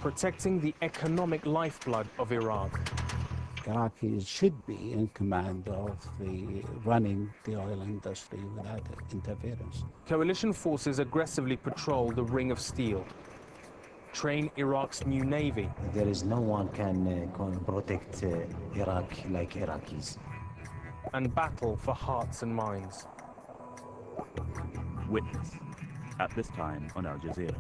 protecting the economic lifeblood of Iran. Iraqis should be in command of running the oil industry without interference. Coalition forces aggressively patrol the Ring of Steel, train Iraq's new navy. There is no one can protect Iraq like Iraqis. And battle for hearts and minds. Witness, at this time on Al Jazeera.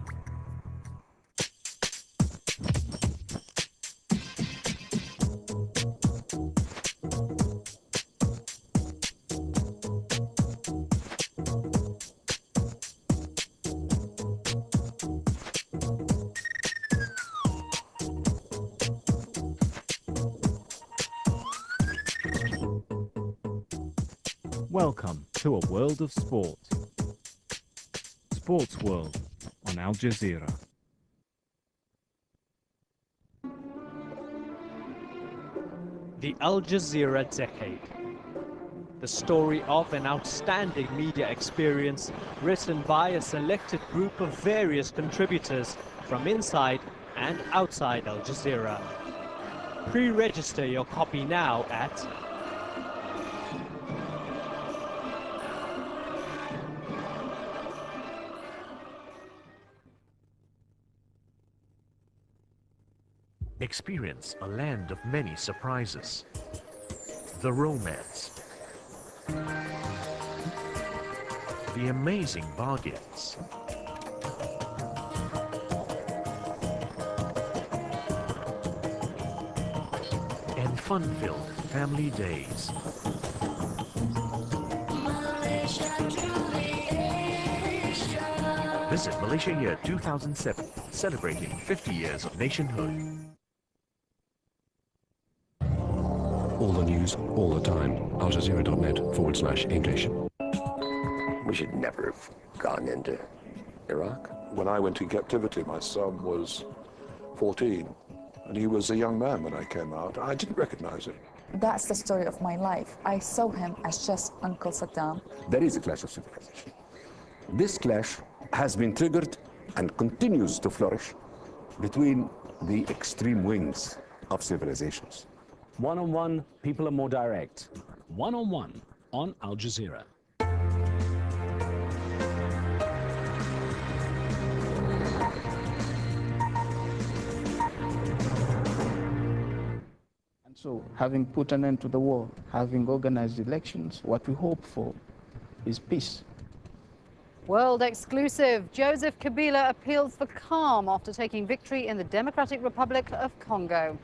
Welcome to a world of sport. Sports World on Al Jazeera. The Al Jazeera Decade. The story of an outstanding media experience written by a selected group of various contributors from inside and outside Al Jazeera. Pre-register your copy now at Experience a land of many surprises. The romance. The amazing bargains. And fun-filled family days. Visit Malaysia Year 2007, celebrating 50 years of nationhood. All the news, all the time. aljazeera.net/English. We should never have gone into Iraq. When I went in captivity, my son was 14, and he was a young man when I came out. I didn't recognize him. That's the story of my life. I saw him as just Uncle Saddam. There is a clash of civilization. This clash has been triggered and continues to flourish between the extreme wings of civilizations. One-on-one, people are more direct. One-on-one on Al Jazeera. And so, having put an end to the war, having organized elections, what we hope for is peace. World exclusive. Joseph Kabila appeals for calm after taking victory in the Democratic Republic of Congo.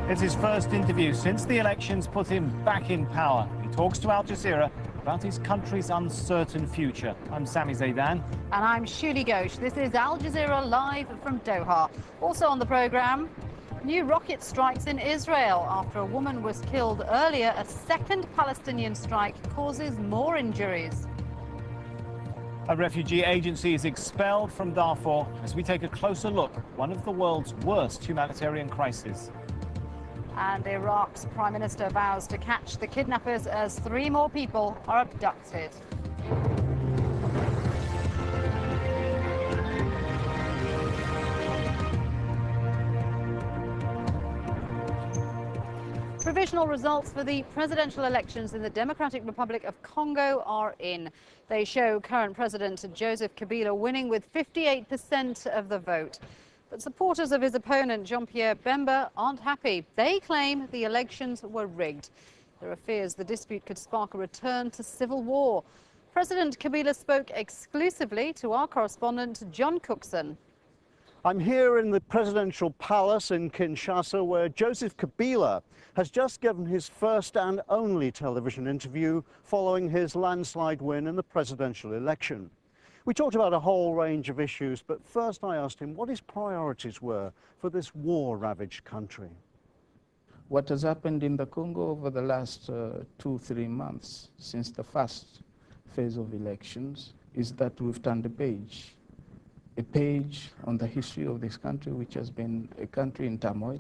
It's his first interview since the elections put him back in power. He talks to Al Jazeera about his country's uncertain future. I'm Sami Zaidan. And I'm Shuli Ghosh. This is Al Jazeera live from Doha. Also on the programme, new rocket strikes in Israel. After a woman was killed earlier, a second Palestinian strike causes more injuries. A refugee agency is expelled from Darfur as we take a closer look at one of the world's worst humanitarian crises. And Iraq's Prime Minister vows to catch the kidnappers as 3 more people are abducted. Provisional results for the presidential elections in the Democratic Republic of Congo are in. They show current President Joseph Kabila winning with 58% of the vote. But supporters of his opponent, Jean-Pierre Bemba, aren't happy. They claim the elections were rigged. There are fears the dispute could spark a return to civil war. President Kabila spoke exclusively to our correspondent, John Cookson. I'm here in the presidential palace in Kinshasa, where Joseph Kabila has just given his first and only television interview following his landslide win in the presidential election. We talked about a whole range of issues, but first I asked him what his priorities were for this war-ravaged country. What has happened in the Congo over the last 2-3 months since the first phase of elections is that we've turned a page on the history of this country, which has been a country in turmoil,